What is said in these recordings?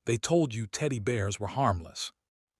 They told you teddy bears were harmless.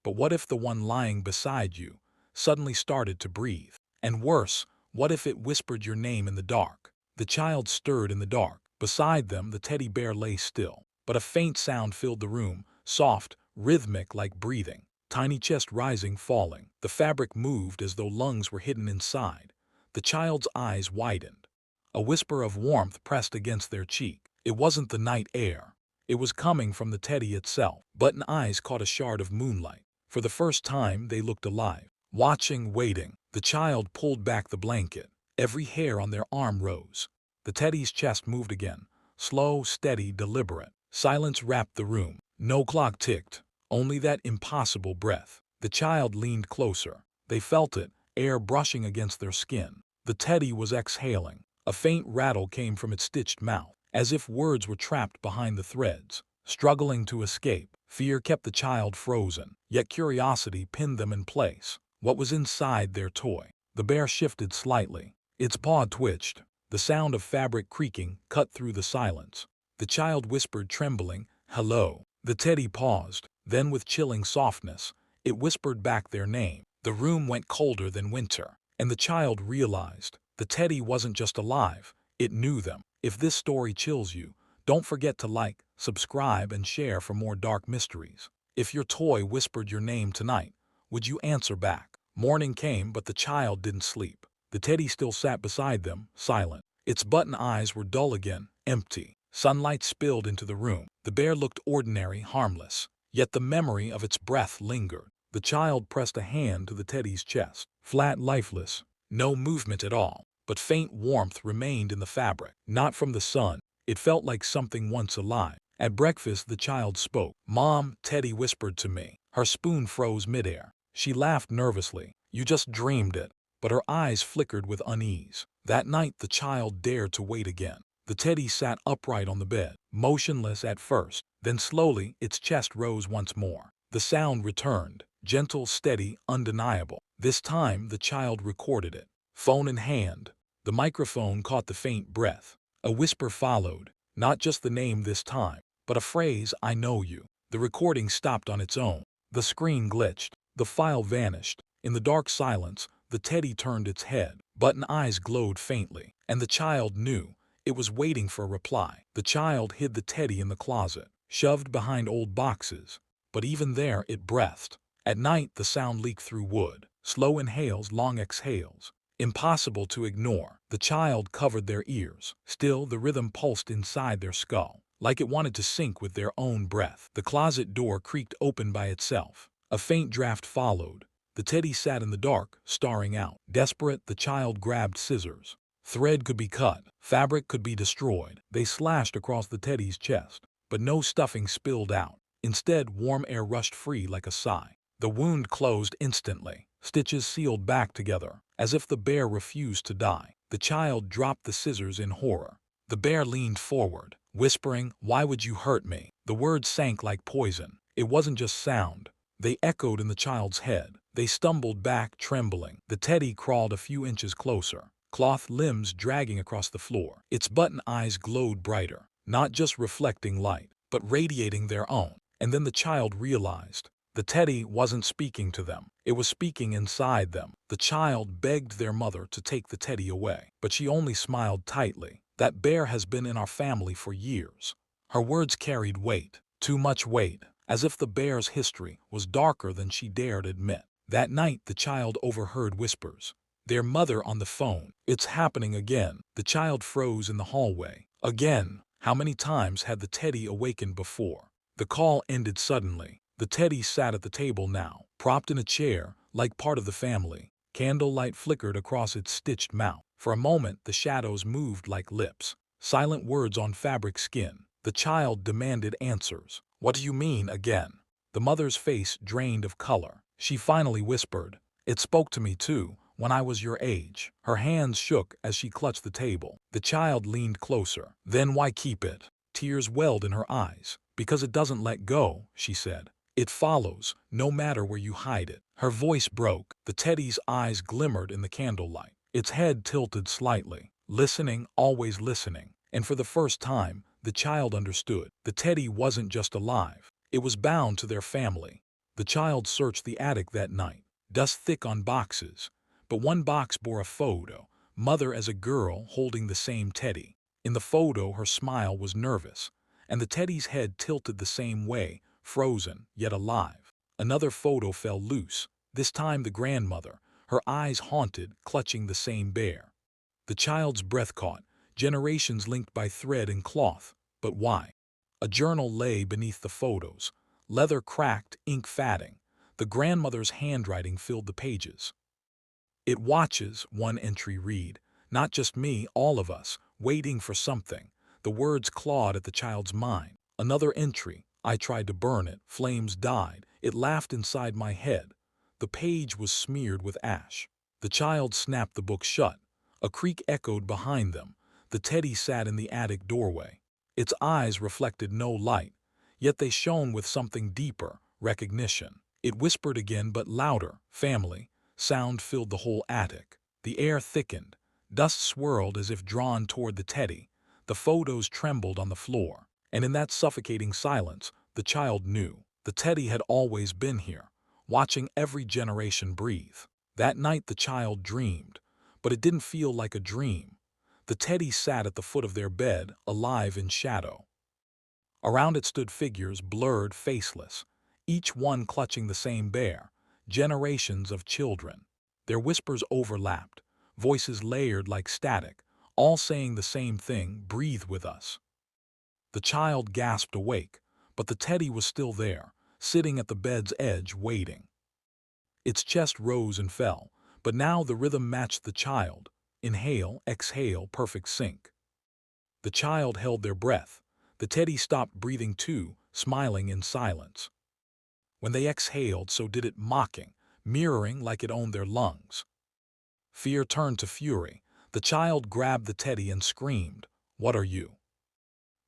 But what if the one lying beside you suddenly started to breathe? And worse, what if it whispered your name in the dark? The child stirred in the dark. Beside them, the teddy bear lay still. But a faint sound filled the room, soft, rhythmic like breathing. Tiny chest rising, falling. The fabric moved as though lungs were hidden inside. The child's eyes widened. A whisper of warmth pressed against their cheek. It wasn't the night air. It was coming from the teddy itself. Button eyes caught a shard of moonlight. For the first time, they looked alive. Watching, waiting. The child pulled back the blanket. Every hair on their arm rose. The teddy's chest moved again. Slow, steady, deliberate. Silence wrapped the room. No clock ticked. Only that impossible breath. The child leaned closer. They felt it, air brushing against their skin. The teddy was exhaling. A faint rattle came from its stitched mouth, as if words were trapped behind the threads, struggling to escape. Fear kept the child frozen, yet curiosity pinned them in place. What was inside their toy? The bear shifted slightly. Its paw twitched. The sound of fabric creaking cut through the silence. The child whispered, trembling, "Hello." The teddy paused. Then with chilling softness, it whispered back their name. The room went colder than winter, and the child realized the teddy wasn't just alive, it knew them. If this story chills you, don't forget to like, subscribe, and share for more dark mysteries. If your toy whispered your name tonight, would you answer back? Morning came, but the child didn't sleep. The teddy still sat beside them, silent. Its button eyes were dull again, empty. Sunlight spilled into the room. The bear looked ordinary, harmless. Yet the memory of its breath lingered. The child pressed a hand to the teddy's chest. Flat, lifeless. No movement at all. But faint warmth remained in the fabric. Not from the sun. It felt like something once alive. At breakfast, the child spoke. "Mom," Teddy whispered to me. Her spoon froze midair. She laughed nervously. "You just dreamed it." But her eyes flickered with unease. That night, the child dared to wait again. The teddy sat upright on the bed, motionless at first. Then slowly, its chest rose once more. The sound returned, gentle, steady, undeniable. This time, the child recorded it. Phone in hand. The microphone caught the faint breath. A whisper followed, not just the name this time, but a phrase, "I know you." The recording stopped on its own. The screen glitched. The file vanished. In the dark silence, the teddy turned its head. Button eyes glowed faintly, and the child knew it was waiting for a reply. The child hid the teddy in the closet, shoved behind old boxes. But even there, it breathed. At night, the sound leaked through wood. Slow inhales, long exhales. Impossible to ignore. The child covered their ears. Still, the rhythm pulsed inside their skull, like it wanted to sync with their own breath. The closet door creaked open by itself. A faint draft followed. The teddy sat in the dark, staring out. Desperate, the child grabbed scissors. Thread could be cut. Fabric could be destroyed. They slashed across the teddy's chest. But no stuffing spilled out. Instead, warm air rushed free like a sigh. The wound closed instantly. Stitches sealed back together, as if the bear refused to die. The child dropped the scissors in horror. The bear leaned forward, whispering, "Why would you hurt me?" The words sank like poison. It wasn't just sound. They echoed in the child's head. They stumbled back, trembling. The teddy crawled a few inches closer, cloth limbs dragging across the floor. Its button eyes glowed brighter, not just reflecting light, but radiating their own. And then the child realized the teddy wasn't speaking to them. It was speaking inside them. The child begged their mother to take the teddy away, but she only smiled tightly. "That bear has been in our family for years." Her words carried weight, too much weight, as if the bear's history was darker than she dared admit. That night, the child overheard whispers. Their mother on the phone. "It's happening again." The child froze in the hallway. Again. How many times had the teddy awakened before? The call ended suddenly. The teddy sat at the table now, propped in a chair, like part of the family. Candlelight flickered across its stitched mouth. For a moment, the shadows moved like lips. Silent words on fabric skin. The child demanded answers. "What do you mean, again?" The mother's face drained of color. She finally whispered, "It spoke to me too, when I was your age." Her hands shook as she clutched the table. The child leaned closer. "Then why keep it?" Tears welled in her eyes. "Because it doesn't let go," she said. "It follows, no matter where you hide it." Her voice broke. The teddy's eyes glimmered in the candlelight. Its head tilted slightly. Listening, always listening. And for the first time, the child understood. The teddy wasn't just alive. It was bound to their family. The child searched the attic that night, dust thick on boxes, but one box bore a photo, mother as a girl holding the same teddy. In the photo, her smile was nervous, and the teddy's head tilted the same way, frozen, yet alive. Another photo fell loose, this time the grandmother, her eyes haunted, clutching the same bear. The child's breath caught, generations linked by thread and cloth. But why? A journal lay beneath the photos, leather cracked, ink fading. The grandmother's handwriting filled the pages. It watches, one entry read, not just me, all of us, waiting for something. The words clawed at the child's mind. Another entry, I tried to burn it, flames died, it laughed inside my head. The page was smeared with ash. The child snapped the book shut. A creak echoed behind them. The teddy sat in the attic doorway. Its eyes reflected no light, yet they shone with something deeper, recognition. It whispered again, but louder, family. Sound filled the whole attic. The air thickened. Dust swirled as if drawn toward the teddy. The photos trembled on the floor. And in that suffocating silence, the child knew. The teddy had always been here, watching every generation breathe. That night the child dreamed, but it didn't feel like a dream. The teddy sat at the foot of their bed, alive in shadow. Around it stood figures, blurred, faceless, each one clutching the same bear. Generations of children. Their whispers overlapped, voices layered like static, all saying the same thing, breathe with us. The child gasped awake, but the teddy was still there, sitting at the bed's edge, waiting. Its chest rose and fell, but now the rhythm matched the child. Inhale, exhale, perfect sync. The child held their breath. The teddy stopped breathing too, smiling in silence. When they exhaled, so did it, mocking, mirroring like it owned their lungs. Fear turned to fury. The child grabbed the teddy and screamed, "What are you?"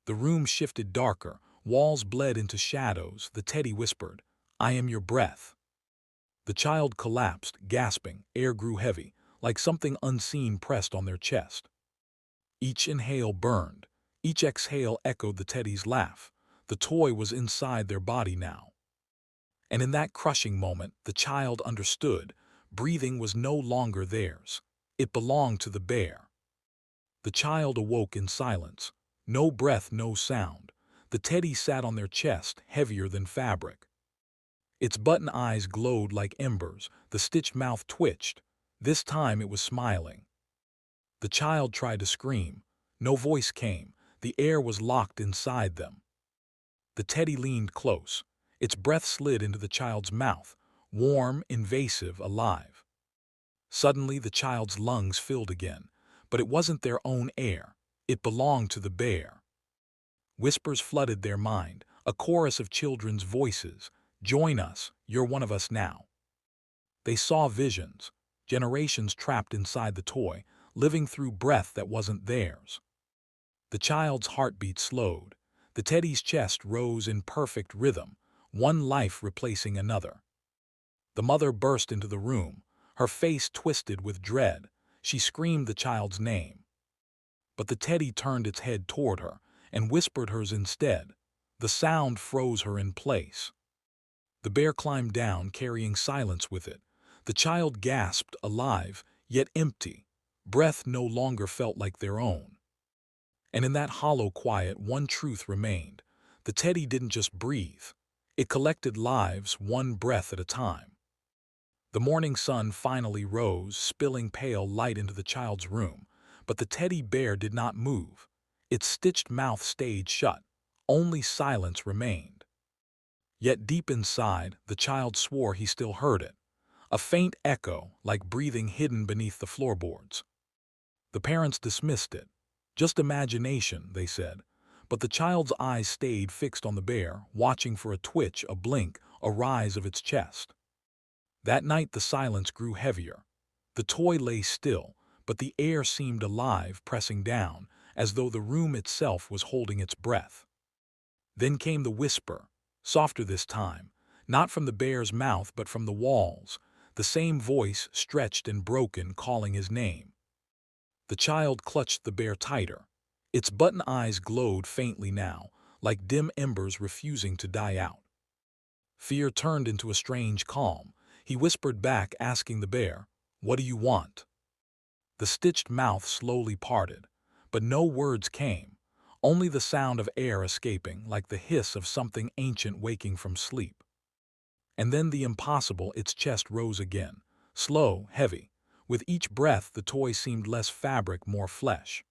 The room shifted darker, walls bled into shadows. The teddy whispered, "I am your breath." The child collapsed, gasping. Air grew heavy, like something unseen pressed on their chest. Each inhale burned. Each exhale echoed the teddy's laugh. The toy was inside their body now. And in that crushing moment, the child understood. Breathing was no longer theirs. It belonged to the bear. The child awoke in silence. No breath, no sound. The teddy sat on their chest, heavier than fabric. Its button eyes glowed like embers. The stitched mouth twitched. This time it was smiling. The child tried to scream. No voice came. The air was locked inside them. The teddy leaned close. Its breath slid into the child's mouth, warm, invasive, alive. Suddenly the child's lungs filled again, but it wasn't their own air. It belonged to the bear. Whispers flooded their mind, a chorus of children's voices. "Join us, you're one of us now." They saw visions, generations trapped inside the toy, living through breath that wasn't theirs. The child's heartbeat slowed. The teddy's chest rose in perfect rhythm, one life replacing another. The mother burst into the room, her face twisted with dread. She screamed the child's name. But the teddy turned its head toward her and whispered hers instead. The sound froze her in place. The bear climbed down, carrying silence with it. The child gasped, alive, yet empty. Breath no longer felt like their own. And in that hollow quiet, one truth remained. The teddy didn't just breathe. It collected lives, one breath at a time. The morning sun finally rose, spilling pale light into the child's room, but the teddy bear did not move. Its stitched mouth stayed shut. Only silence remained. Yet deep inside, the child swore he still heard it. A faint echo, like breathing hidden beneath the floorboards. The parents dismissed it. Just imagination, they said. But the child's eyes stayed fixed on the bear, watching for a twitch, a blink, a rise of its chest. That night the silence grew heavier. The toy lay still, but the air seemed alive, pressing down, as though the room itself was holding its breath. Then came the whisper, softer this time, not from the bear's mouth but from the walls, the same voice, stretched and broken, calling his name. The child clutched the bear tighter. Its button eyes glowed faintly now, like dim embers refusing to die out. Fear turned into a strange calm. He whispered back, asking the bear, "What do you want?" The stitched mouth slowly parted, but no words came, only the sound of air escaping, like the hiss of something ancient waking from sleep. And then the impossible, its chest rose again, slow, heavy. With each breath, the toy seemed less fabric, more flesh.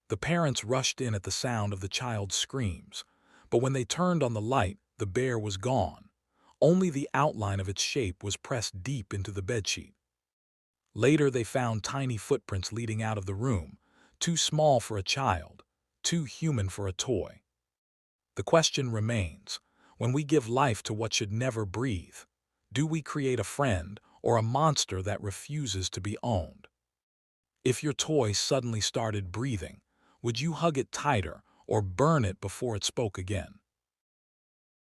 The parents rushed in at the sound of the child's screams, but when they turned on the light, the bear was gone. Only the outline of its shape was pressed deep into the bedsheet. Later, they found tiny footprints leading out of the room, too small for a child, too human for a toy. The question remains, when we give life to what should never breathe, do we create a friend or a monster that refuses to be owned? If your toy suddenly started breathing, would you hug it tighter or burn it before it spoke again?